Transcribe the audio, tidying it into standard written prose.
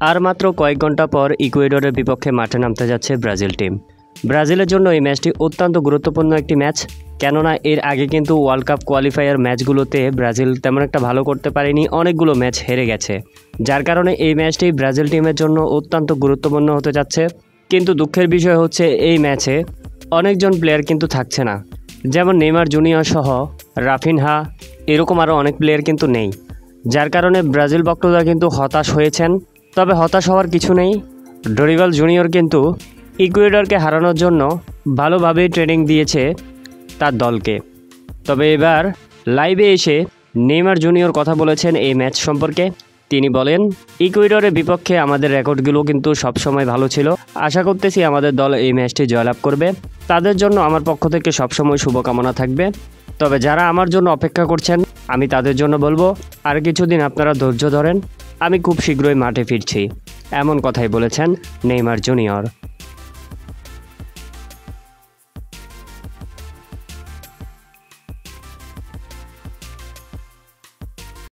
আর মাত্র কয়েক ঘন্টা পর ইকুয়েডরের বিপক্ষে মাঠে নামতে যাচ্ছে ব্রাজিল টিম। ব্রাজিলের জন্য এই ম্যাচটি অত্যন্ত গুরুত্বপূর্ণ একটি ম্যাচ, কেননা এর আগে কিন্তু ওয়ার্ল্ড কাপ কোয়ালিফায়ার ম্যাচগুলোতে ব্রাজিল তেমন একটা ভালো করতে পারেনি, অনেকগুলো ম্যাচ হেরে গেছে। যার কারণে এই ম্যাচটি ব্রাজিল টিমের জন্য অত্যন্ত গুরুত্বপূর্ণ হতে যাচ্ছে। কিন্তু দুঃখের বিষয় হচ্ছে এই ম্যাচে অনেকজন প্লেয়ার কিন্তু থাকছে না, যেমন নেইমার জুনিয়র সহ রাফিনহা, এরকম আরও অনেক প্লেয়ার কিন্তু নেই। যার কারণে ব্রাজিল ভক্তরা কিন্তু হতাশ হয়েছেন। তবে হতাশ হওয়ার কিছু নেই, ডরিভাল জুনিয়র কিন্তু ইকুয়েডরকে হারানোর জন্য ভালোভাবেই ট্রেনিং দিয়েছে তার দলকে। তবে এবার লাইভে এসে নেইমার জুনিয়র কথা বলেছেন এই ম্যাচ সম্পর্কে। তিনি বলেন, ইকুয়েডরের বিপক্ষে আমাদের রেকর্ডগুলো কিন্তু সবসময় ভালো ছিল। আশা করতেছি আমাদের দল এই ম্যাচটি জয়লাভ করবে। তাদের জন্য আমার পক্ষ থেকে সবসময় শুভকামনা থাকবে। তবে যারা আমার জন্য অপেক্ষা করছেন, আমি তাদের জন্য বলবো আর কিছুদিন আপনারা ধৈর্য ধরেন, আমি খুব শীঘ্রই মাঠে ফিরছি। এমন কথাই বলেছেন নেইমার জুনিয়র।